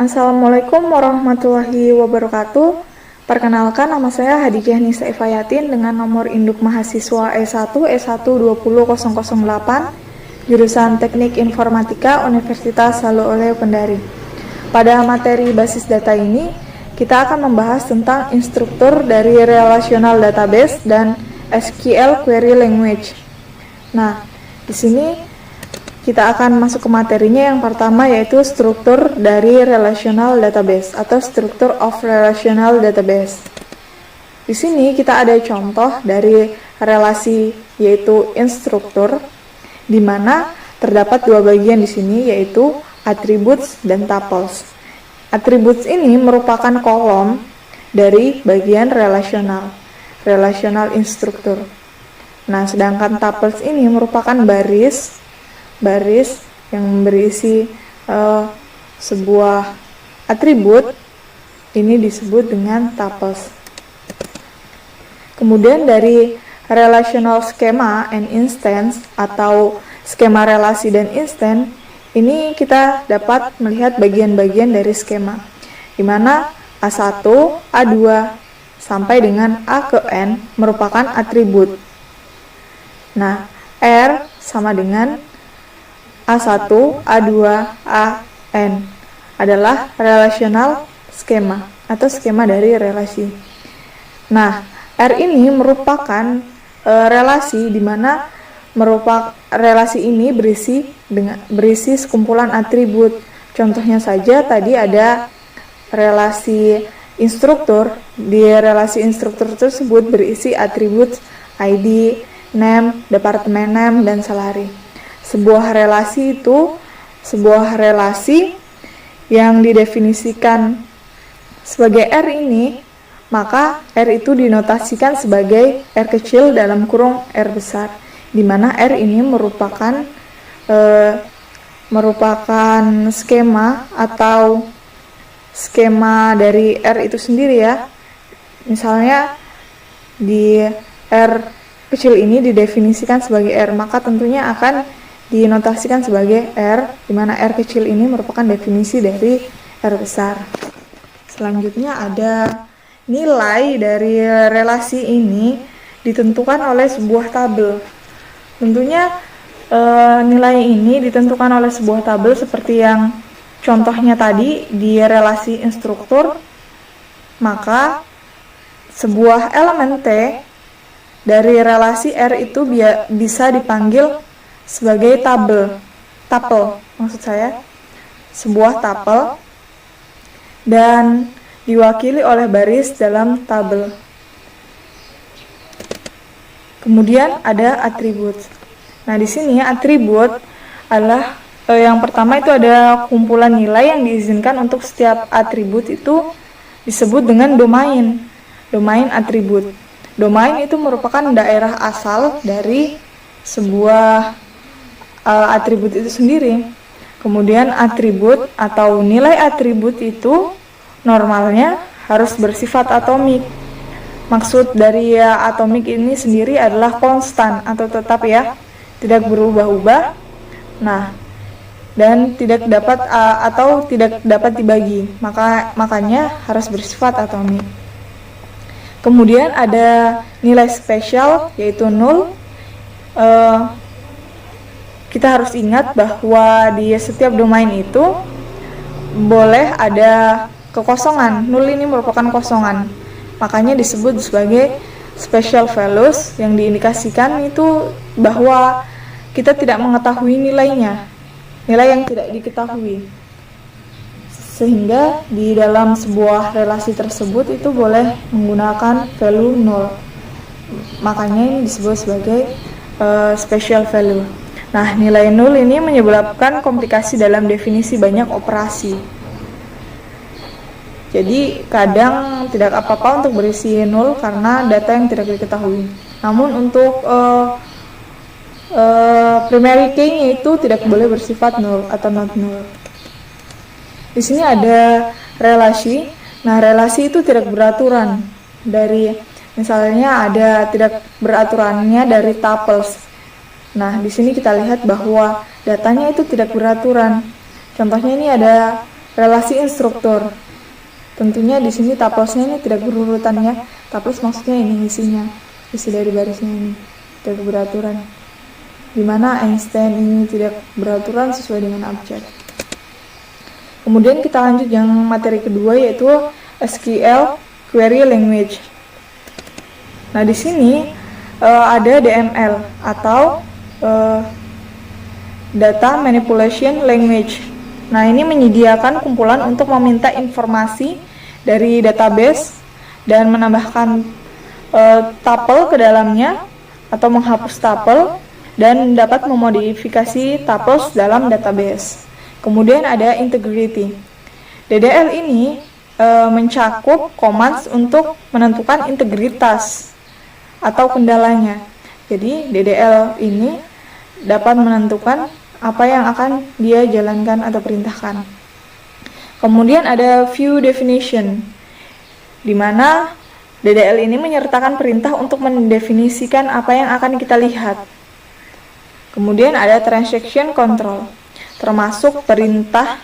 Assalamualaikum warahmatullahi wabarakatuh. Perkenalkan, nama saya Hadijah Nisa Ifayatin dengan nomor induk mahasiswa E1 E1200008 jurusan Teknik Informatika Universitas Saleh Oleh Pendari. Pada materi basis data ini, kita akan membahas tentang instruktur dari Relational Database dan SQL Query Language. Nah, di sini kita akan masuk ke materinya. Yang pertama yaitu struktur dari relational database atau struktur of relational database. Di sini kita ada contoh dari relasi yaitu instruktur, di mana terdapat dua bagian di sini yaitu attributes dan tuples. Attributes ini merupakan kolom dari bagian relational instruktur. Nah, sedangkan tuples ini merupakan baris yang berisi sebuah atribut, ini disebut dengan tuples. Kemudian dari relational schema and instance atau skema relasi dan instance, ini kita dapat melihat bagian-bagian dari skema, di mana A1, A2 sampai dengan A ke N merupakan atribut. Nah, R sama dengan A1, A2, AN adalah relational skema atau skema dari relasi. Nah, R ini merupakan relasi di mana relasi ini berisi sekumpulan atribut. Contohnya saja tadi ada relasi instruktur. Di relasi instruktur tersebut berisi atribut ID, name, departemen name, dan salary. Sebuah relasi yang didefinisikan sebagai R ini, maka R itu dinotasikan sebagai R kecil dalam kurung R besar, di mana R ini merupakan skema atau skema dari R itu sendiri ya. Misalnya di R kecil ini didefinisikan sebagai R, maka tentunya akan dinotasikan sebagai R, di mana R kecil ini merupakan definisi dari R besar. Selanjutnya ada nilai dari relasi ini ditentukan oleh sebuah tabel. Tentunya nilai ini ditentukan oleh sebuah tabel seperti yang contohnya tadi di relasi instruktur, maka sebuah elemen T dari relasi R itu bisa dipanggil sebagai tuple maksud saya, sebuah tuple, dan diwakili oleh baris dalam tabel. Kemudian ada atribut. Nah, di sini atribut adalah yang pertama itu ada kumpulan nilai yang diizinkan untuk setiap atribut, itu disebut dengan domain atribut. Domain itu merupakan daerah asal dari sebuah atribut itu sendiri. Kemudian atribut atau nilai atribut itu normalnya harus bersifat atomik. Maksud dari atomik ini sendiri adalah konstan atau tetap ya, tidak berubah-ubah. Nah, dan tidak dapat dibagi, makanya harus bersifat atomik. Kemudian ada nilai spesial yaitu null. Kita harus ingat bahwa di setiap domain itu boleh ada kekosongan. Null ini merupakan kosongan, makanya disebut sebagai special values, yang diindikasikan itu bahwa kita tidak mengetahui nilai yang tidak diketahui, sehingga di dalam sebuah relasi tersebut itu boleh menggunakan value null, makanya ini disebut sebagai special value. Nah, nilai null ini menyebabkan komplikasi dalam definisi banyak operasi. Jadi, kadang tidak apa-apa untuk berisi null karena data yang tidak diketahui. Namun untuk primary key-nya itu tidak boleh bersifat null atau not null. Di sini ada relasi. Nah, relasi itu tidak beraturan. Misalnya ada tidak beraturannya dari tuples. Nah, di sini kita lihat bahwa datanya itu tidak beraturan. Contohnya ini ada relasi instruktur. Tentunya di sini tuplesnya ini tidak berurutan ya. Tuples maksudnya ini isinya, isi dari barisnya ini tidak beraturan. Dimana Einstein ini tidak beraturan sesuai dengan objek. Kemudian kita lanjut yang materi kedua, yaitu SQL Query Language. Nah di sini ada DML atau Data Manipulation Language. Nah, ini menyediakan kumpulan untuk meminta informasi dari database dan menambahkan tuple ke dalamnya atau menghapus tuple dan dapat memodifikasi tuples dalam database. Kemudian ada integrity. DDL ini mencakup commands untuk menentukan integritas atau kendalanya. Jadi, DDL ini dapat menentukan apa yang akan dia jalankan atau perintahkan. Kemudian ada view definition, di mana DDL ini menyertakan perintah untuk mendefinisikan apa yang akan kita lihat. Kemudian ada transaction control, termasuk perintah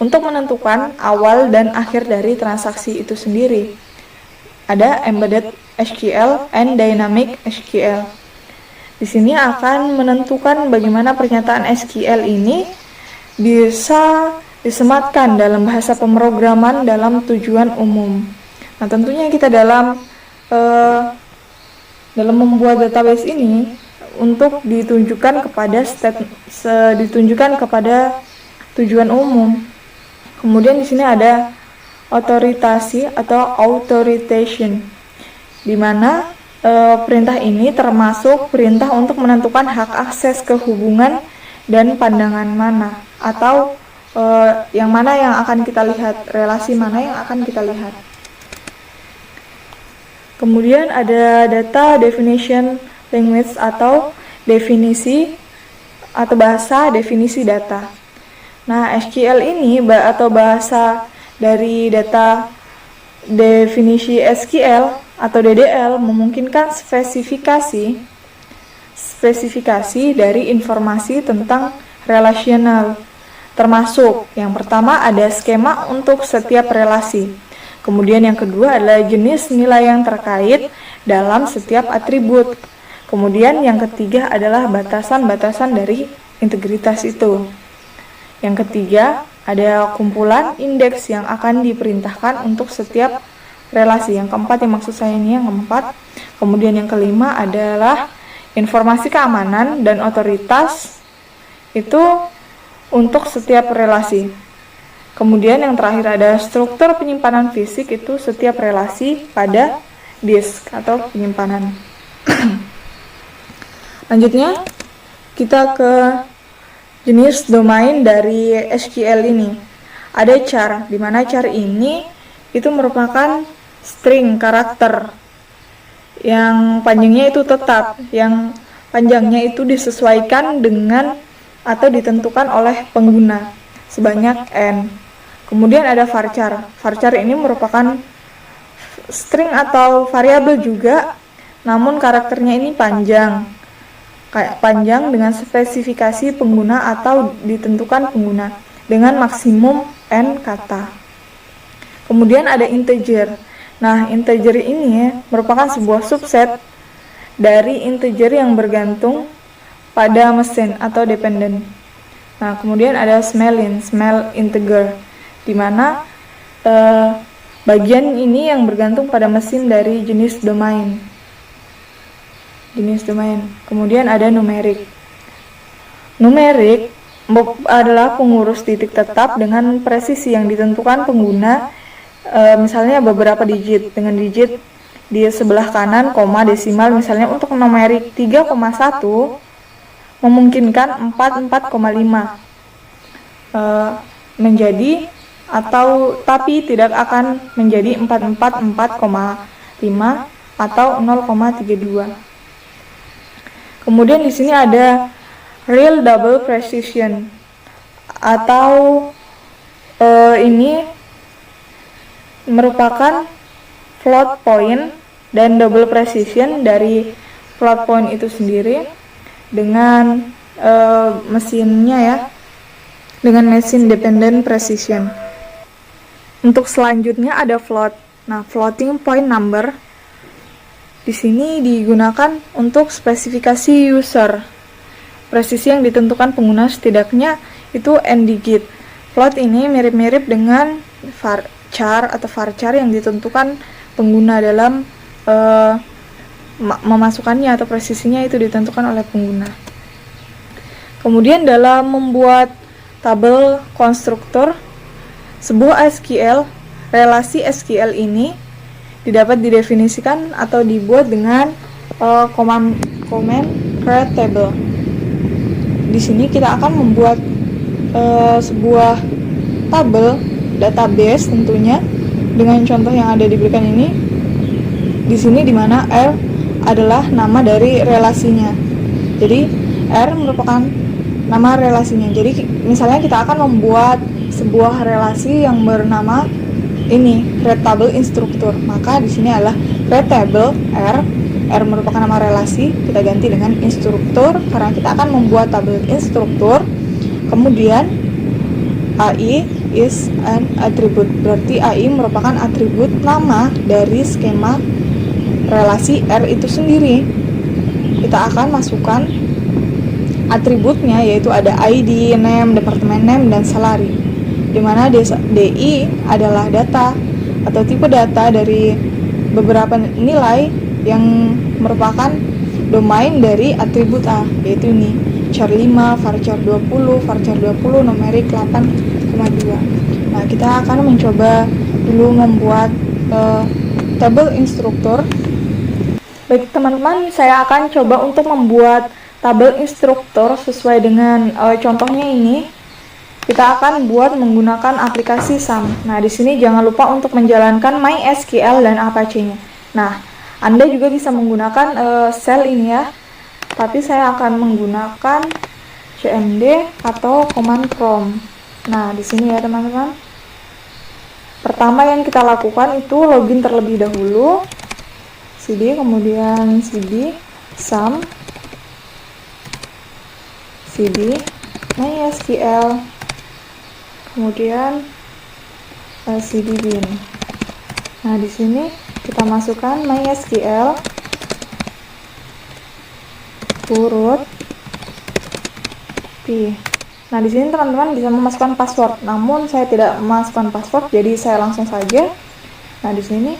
untuk menentukan awal dan akhir dari transaksi itu sendiri. Ada embedded SQL and dynamic SQL. Di sini akan menentukan bagaimana pernyataan SQL ini bisa disematkan dalam bahasa pemrograman dalam tujuan umum. Nah, tentunya kita dalam membuat database ini untuk ditunjukkan kepada tujuan umum. Kemudian di sini ada otoritasi atau authorization, di mana perintah ini termasuk perintah untuk menentukan hak akses ke hubungan dan pandangan mana, atau yang mana yang akan kita lihat, relasi mana yang akan kita lihat. Kemudian ada data definition language atau definisi atau bahasa definisi data. Nah, SQL ini atau bahasa dari data definisi SQL atau DDL memungkinkan spesifikasi dari informasi tentang relasional, termasuk yang pertama ada skema untuk setiap relasi. Kemudian yang kedua adalah jenis nilai yang terkait dalam setiap atribut. Kemudian yang ketiga adalah batasan-batasan dari integritas itu. Yang ketiga ada kumpulan indeks yang akan diperintahkan untuk setiap relasi. Yang keempat, yang maksud saya ini yang keempat. Kemudian yang kelima adalah informasi keamanan dan otoritas itu untuk setiap relasi. Kemudian yang terakhir ada struktur penyimpanan fisik, itu setiap relasi pada disk atau penyimpanan. Lanjutnya kita ke jenis domain dari SQL ini. Ada char, di mana char ini itu merupakan string karakter yang panjangnya itu tetap, yang panjangnya itu disesuaikan dengan atau ditentukan oleh pengguna sebanyak n. Kemudian ada varchar. Varchar ini merupakan string atau variabel juga, namun karakternya ini panjang dengan spesifikasi pengguna atau ditentukan pengguna dengan maksimum n kata. Kemudian ada integer. Nah, integer ini merupakan sebuah subset dari integer yang bergantung pada mesin atau dependent. Nah, kemudian ada small integer, di mana bagian ini yang bergantung pada mesin dari jenis domain. Kemudian ada numerik. Numerik adalah pengurus titik tetap dengan presisi yang ditentukan pengguna. Misalnya beberapa digit, dengan digit di sebelah kanan, koma, desimal. Misalnya untuk numerik 3,1 memungkinkan 44,5 menjadi tapi tidak akan menjadi 444,5 atau 0,32. Kemudian di sini ada real double precision atau ini merupakan float point dan double precision dari float point itu sendiri dengan mesinnya ya, dengan mesin dependent precision. Untuk selanjutnya ada float. Nah, floating point number di sini digunakan untuk spesifikasi user. Presisi yang ditentukan pengguna setidaknya itu n digit. Float ini mirip-mirip dengan varchar atau varchar yang ditentukan pengguna dalam memasukkannya atau presisinya itu ditentukan oleh pengguna. Kemudian dalam membuat tabel konstruktor sebuah SQL, relasi SQL ini didapat didefinisikan atau dibuat dengan command create table. Di sini kita akan membuat sebuah tabel database tentunya dengan contoh yang ada diberikan ini. Di sini dimana R adalah nama dari relasinya. Jadi R merupakan nama relasinya. Jadi misalnya kita akan membuat sebuah relasi yang bernama ini create table instruktur, maka di sini adalah create table R merupakan nama relasi, kita ganti dengan instruktur karena kita akan membuat tabel instruktur. Kemudian AI is an attribute, berarti AI merupakan atribut nama dari skema relasi R itu sendiri. Kita akan masukkan atributnya, yaitu ada ID, name, department name, dan salary, di mana DI adalah data atau tipe data dari beberapa nilai yang merupakan domain dari atribut A, yaitu ini char 5, varchar 20, varchar 20, numerik 8,2. Nah, kita akan mencoba dulu membuat tabel instruktur. Baik teman-teman, saya akan coba untuk membuat tabel instruktur sesuai dengan contohnya ini. Kita akan buat menggunakan aplikasi SAM. Nah, di sini jangan lupa untuk menjalankan MySQL dan Apache-nya. Nah, Anda juga bisa menggunakan shell ini ya. Tapi saya akan menggunakan cmd atau command prompt. Nah, di sini ya teman-teman. Pertama yang kita lakukan itu login terlebih dahulu. cd, kemudian cd SAM, cd MySQL, kemudian cd bin. Nah, di sini kita masukkan MySQL urut p. Nah, di sini teman-teman bisa memasukkan password, namun saya tidak memasukkan password, jadi saya langsung saja. Nah, di sini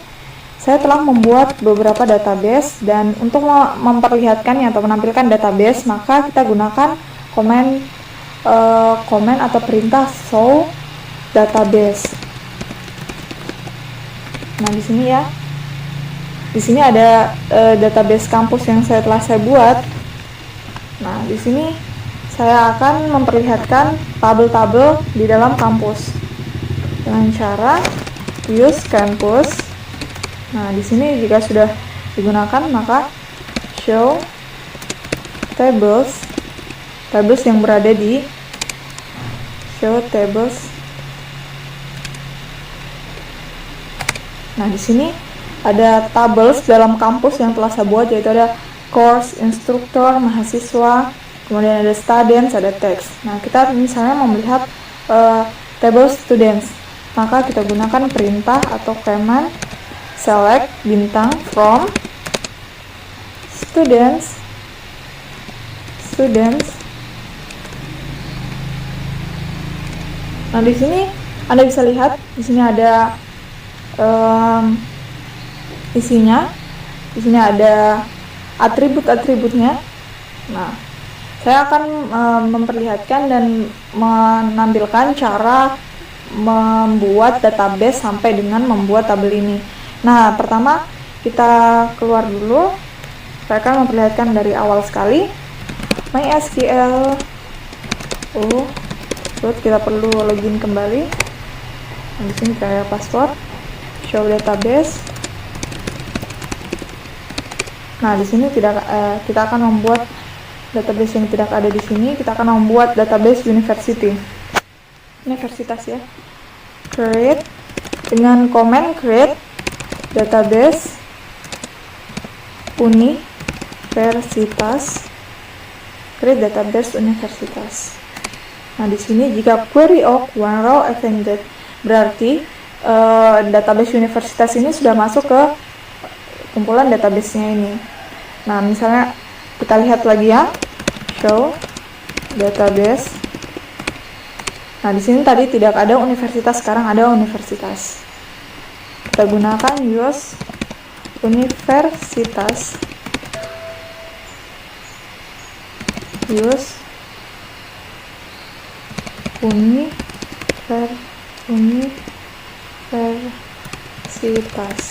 saya telah membuat beberapa database, dan untuk memperlihatkannya atau menampilkan database, maka kita gunakan komen atau perintah show database. Nah, di sini ya. Di sini ada database kampus yang telah saya buat. Nah, di sini saya akan memperlihatkan tabel-tabel di dalam kampus dengan cara use campus. Nah, di sini jika sudah digunakan, maka show tables yang berada di show tables. Nah, di sini ada tables dalam kampus yang telah saya buat, yaitu ada course, instruktur, mahasiswa, kemudian ada students, ada teks. Nah, kita misalnya mau melihat table students, maka kita gunakan perintah atau command select bintang from students. Nah, di sini Anda bisa lihat, di sini ada isinya. Di sini ada atribut-atributnya. Nah, saya akan memperlihatkan dan menampilkan cara membuat database sampai dengan membuat tabel ini. Nah, pertama kita keluar dulu. Saya akan memperlihatkan dari awal sekali. MySQL. Terus kita perlu login kembali. Nah, di sini kayak password. Show database. Nah, di sini kita akan membuat database yang tidak ada di sini. Kita akan membuat database universitas ya. Create dengan command create database universitas. Create database universitas. Nah, di sini jika query of one row extended, berarti database universitas ini sudah masuk ke kumpulan database-nya ini. Nah, misalnya kita lihat lagi ya, show database. Nah, di sini tadi tidak ada universitas, sekarang ada universitas. Kita gunakan use universitas. Use universitas.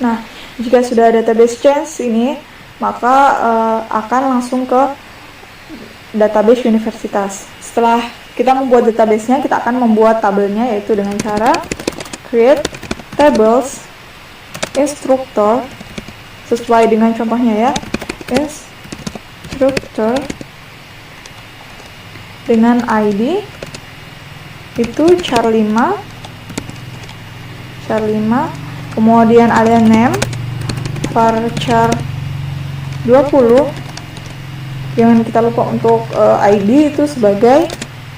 Nah, jika sudah database change ini, maka akan langsung ke database universitas. Setelah kita membuat database-nya, kita akan membuat tabelnya, yaitu dengan cara create tables instructor, sesuai dengan contohnya ya, instructor dengan ID itu char5, kemudian ada name varchar 20. Jangan kita lupa untuk ID itu sebagai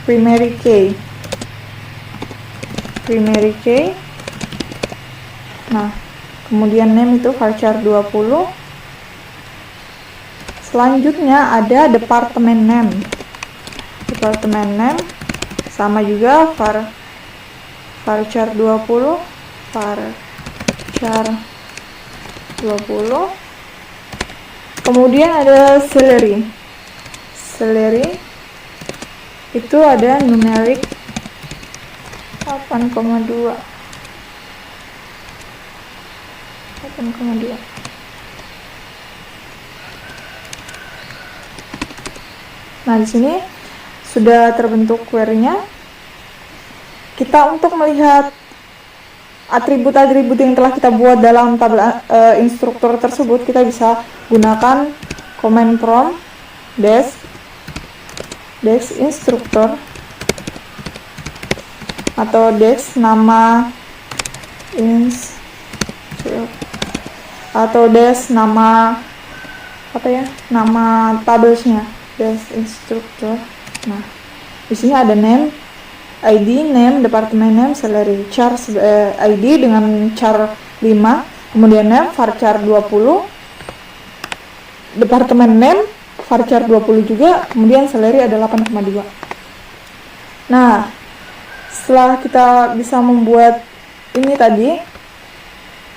primary key. Nah, kemudian name itu varchar 20. Selanjutnya ada department name. Sama juga varchar 20. Kemudian ada salary itu ada numeric 8,2. Nah, di sini sudah terbentuk query-nya. Kita untuk melihat atribut-atribut yang telah kita buat dalam tabel instruktur tersebut, kita bisa gunakan command prompt dash instruktur atau dash nama nama tablesnya, dash instruktur. Nah, di sini ada name, ID, name, department name, salary. Char ID dengan char 5, kemudian name varchar 20, department name varchar 20 juga, kemudian salary ada 8,2. Nah, setelah kita bisa membuat ini tadi,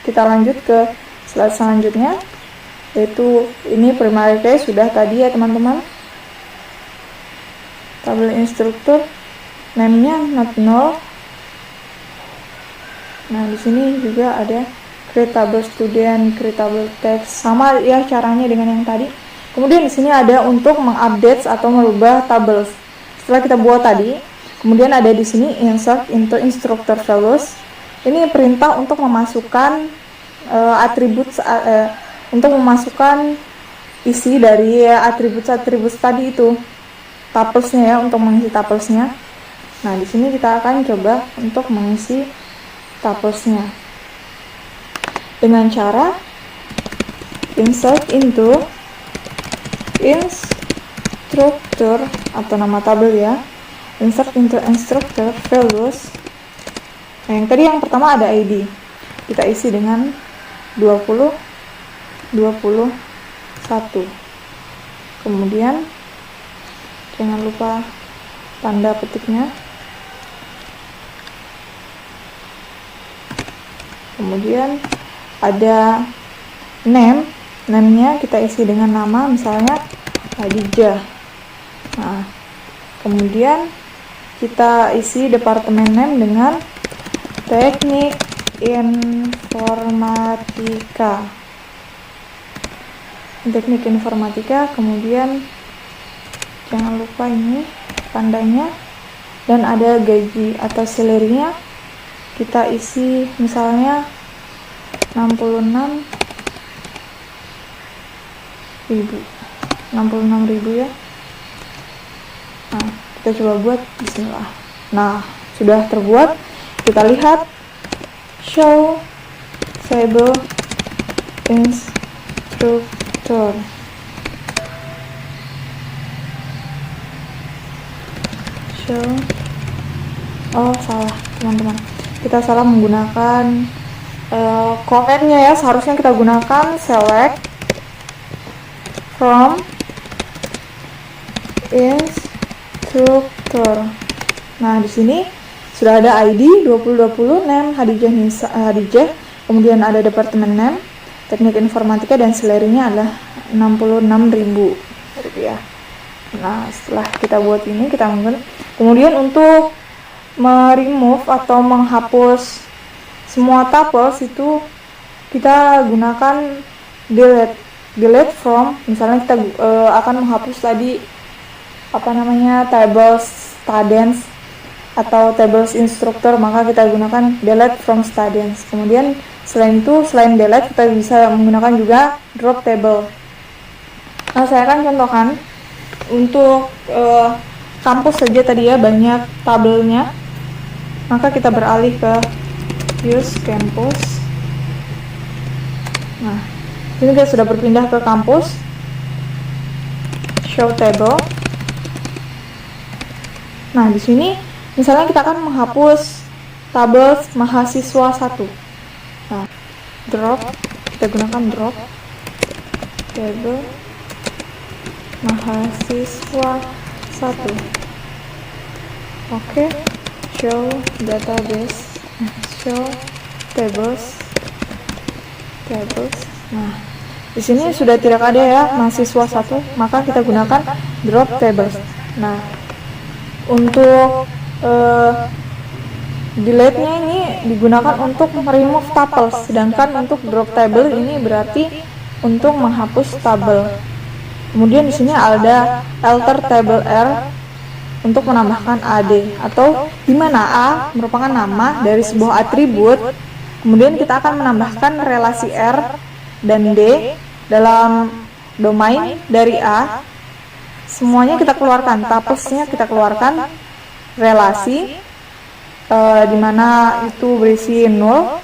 kita lanjut ke slide selanjutnya, yaitu ini primary key sudah tadi ya teman-teman. Tabel instruktur, name-nya not null. Nah, di sini juga ada create table student, create table text, sama ya caranya dengan yang tadi. Kemudian di sini ada untuk mengupdate atau merubah tabel. Setelah kita buat tadi, kemudian ada di sini insert into instructor values. Ini perintah untuk memasukkan atribut untuk memasukkan isi dari atribut tadi itu, tuplesnya ya, untuk mengisi tuplesnya. Nah, di sini kita akan coba untuk mengisi tuplesnya dengan cara insert into instructor atau nama tabel ya, insert into instructor values. Nah, yang tadi yang pertama ada ID, kita isi dengan 21. Kemudian jangan lupa tanda petiknya. Kemudian ada name-nya kita isi dengan nama, misalnya Khadijah. Nah, kemudian kita isi departemen name dengan teknik informatika. Kemudian jangan lupa ini tandanya, dan ada gaji atau salary-nya kita isi misalnya 66.000 ya. Nah, kita coba buat, bismillah. Nah, sudah terbuat. Kita lihat show table instructor. show. Oh, salah teman-teman, kita salah menggunakan komennya ya. Seharusnya kita gunakan select from instructor. Nah, di sini sudah ada ID 2020, name Hadijah, kemudian ada departemen name, teknik informatika, dan salary-nya adalah 66.000 rupiah. Nah, setelah kita buat ini, kita kemudian untuk remove atau menghapus semua tuples itu kita gunakan delete from. Misalnya kita akan menghapus tadi tables students atau tables instructor, maka kita gunakan delete from students. Kemudian selain delete, kita bisa menggunakan juga drop table. Nah, saya akan contohkan untuk kampus saja tadi ya, banyak tabelnya, maka kita beralih ke use campus. Nah, ini kita sudah berpindah ke kampus, show table. Nah, di sini misalnya kita akan menghapus tabel mahasiswa 1. Nah, drop, kita gunakan drop table mahasiswa 1. Oke, show database, show tables. Nah, di sini sudah tidak ada ya mahasiswa 1, maka kita gunakan drop tables. Nah, untuk delete-nya ini digunakan untuk remove tuples, sedangkan untuk drop table ini berarti untuk menghapus tabel. Kemudian di sini ada alter table R untuk menambahkan AD, atau di mana A merupakan nama dari sebuah atribut. Kemudian kita akan menambahkan relasi R dan D dalam domain dari A. Semuanya kita keluarkan, tuplesnya kita keluarkan, relasi di mana itu berisi 0,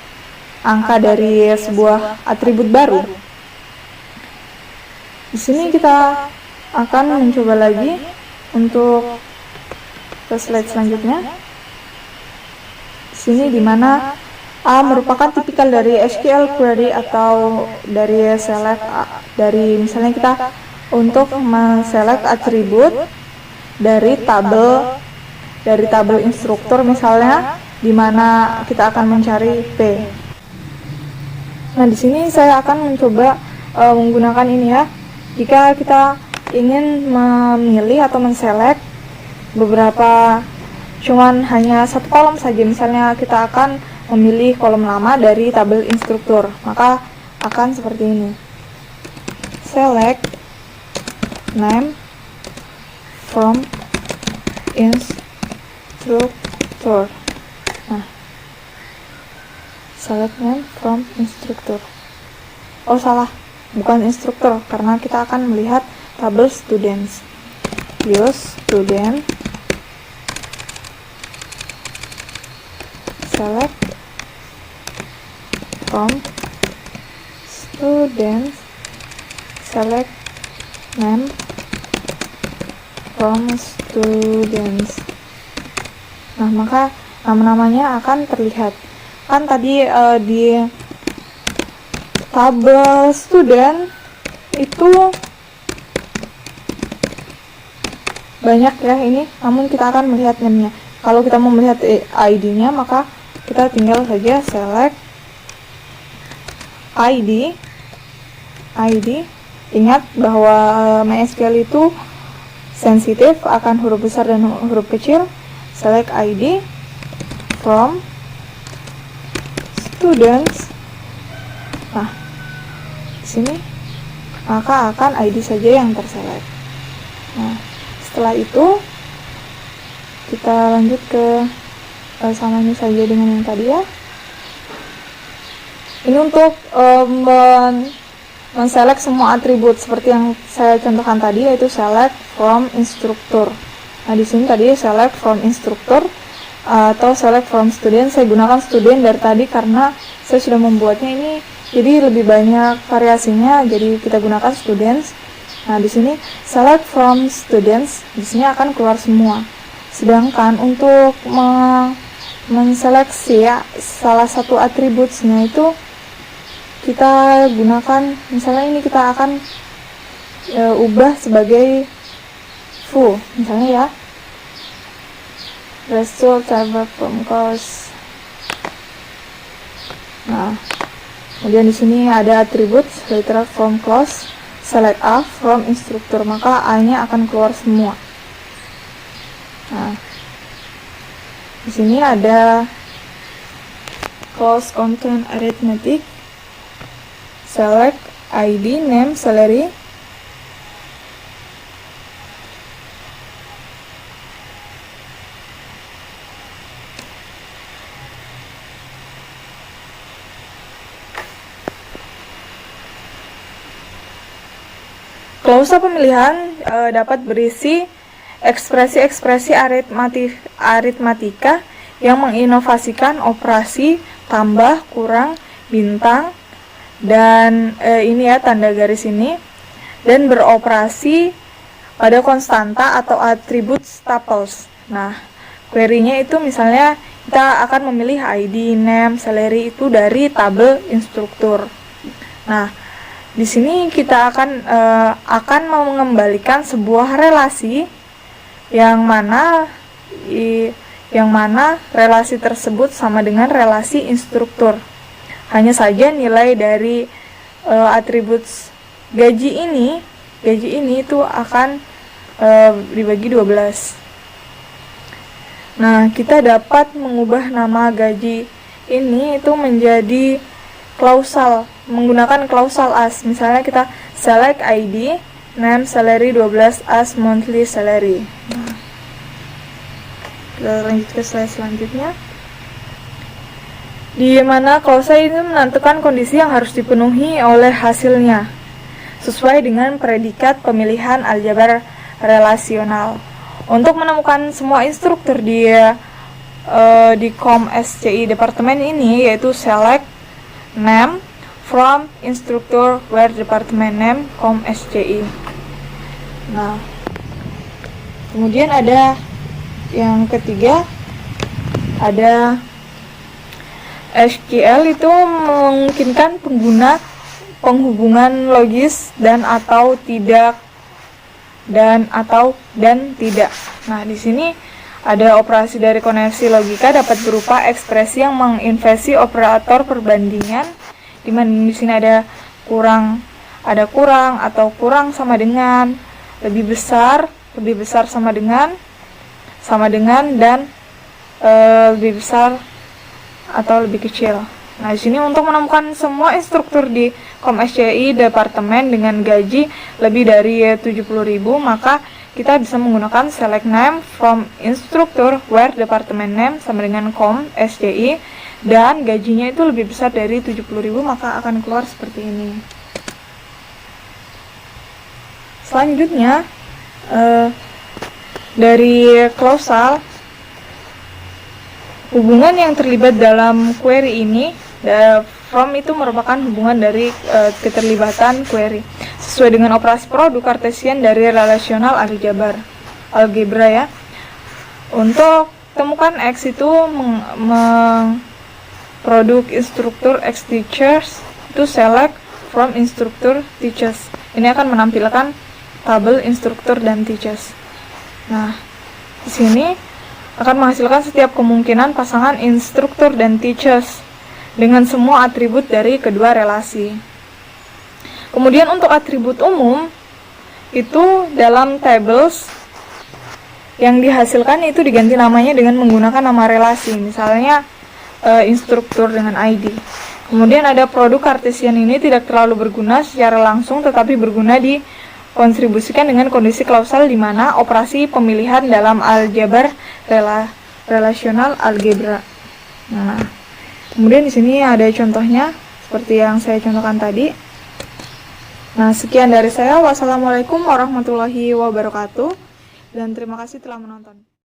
angka dari sebuah atribut baru. Di sini kita akan mencoba lagi untuk ke slide selanjutnya. Di sini di mana A merupakan tipikal dari SQL query atau dari select dari misalnya kita untuk men-select atribut dari tabel instruktur misalnya, di mana kita akan mencari P. Nah, di sini saya akan mencoba menggunakan ini ya. Jika kita ingin memilih atau men-select beberapa, cuman hanya satu kolom saja, misalnya kita akan memilih kolom nama dari tabel instruktur, maka akan seperti ini. Select name from instructor. Nah, select name from instructor. Oh, salah, bukan instruktur, karena kita akan melihat tabel students. Use student, select from students, select name from students. Nah, maka nama-namanya akan terlihat. Kan tadi di tabel student itu banyak ya ini, namun kita akan melihat name-nya. Kalau kita mau melihat ID-nya, maka kita tinggal saja select ID. Ingat bahwa MySQL itu sensitif akan huruf besar dan huruf kecil. Select ID from students. Nah, di sini maka akan ID saja yang terselect. Nah, setelah itu kita lanjut ke sama ini saja dengan yang tadi ya. Ini untuk men-select semua atribut seperti yang saya contohkan tadi, yaitu select from instructor. Nah, di sini tadi select from instructor atau select from student. Saya gunakan student dari tadi karena saya sudah membuatnya ini jadi lebih banyak variasinya, jadi kita gunakan students. Nah, di sini select from students, di sini akan keluar semua. Sedangkan untuk menseleksi ya, salah satu atributnya itu kita gunakan, misalnya ini kita akan ubah sebagai foo, misalnya ya, result type from clause. Nah, kemudian di sini ada atribut literal from clause, select A from instructor, maka A-nya akan keluar semua. Nah, di sini ada clause contain arithmetic, select ID, name, salary. Klausa pemilihan dapat berisi ekspresi-ekspresi aritmatika yang menginovasikan operasi tambah, kurang, bintang, dan ini ya tanda garis ini, dan beroperasi pada konstanta atau atribut tuples. Nah, query-nya itu misalnya kita akan memilih ID, name, salary itu dari tabel instruktur. Nah, di sini kita akan mengembalikan sebuah relasi yang mana relasi tersebut sama dengan relasi instruktur. Hanya saja nilai dari atribut gaji ini itu akan dibagi 12. Nah, kita dapat mengubah nama gaji ini itu menjadi klausal menggunakan klausal as. Misalnya kita select ID, name, salary 12 as monthly salary. Nah, kita lanjut ke slide selanjutnya, di mana klausa ini menentukan kondisi yang harus dipenuhi oleh hasilnya sesuai dengan predikat pemilihan aljabar relasional. Untuk menemukan semua instruktur di COM-SCI departemen ini, yaitu select name from instructor where department name COM-SCI. Nah, kemudian ada yang ketiga, ada SQL itu memungkinkan pengguna penghubungan logis dan tidak. Nah, di sini ada operasi dari koneksi logika dapat berupa ekspresi yang menginversi operator perbandingan, di mana di sini ada kurang atau kurang sama dengan, lebih besar sama dengan, dan lebih besar atau lebih kecil. Nah, di sini untuk menemukan semua instruktur di COM-SCI departemen dengan gaji lebih dari 70.000, maka kita bisa menggunakan select name from instructor where department name sama dengan COM-SCI, dan gajinya itu lebih besar dari 70.000, maka akan keluar seperti ini. Selanjutnya, dari klausal, hubungan yang terlibat dalam query ini, from itu merupakan hubungan dari keterlibatan query sesuai dengan operasi produk kartesian dari relasional algebra ya. Untuk temukan X itu produk instruktur X teachers itu select from instruktur teachers. Ini akan menampilkan tabel instruktur dan teachers. Nah, di sini akan menghasilkan setiap kemungkinan pasangan instruktur dan teachers dengan semua atribut dari kedua relasi. Kemudian untuk atribut umum itu dalam tables yang dihasilkan itu diganti namanya dengan menggunakan nama relasi, misalnya instruktur dengan ID. Kemudian ada produk kartesian ini tidak terlalu berguna secara langsung, tetapi berguna dikontribusikan dengan kondisi klausal di mana operasi pemilihan dalam aljabar relasional algebra. Nah, kemudian di sini ada contohnya seperti yang saya contohkan tadi. Nah, sekian dari saya. Wassalamualaikum warahmatullahi wabarakatuh, dan terima kasih telah menonton.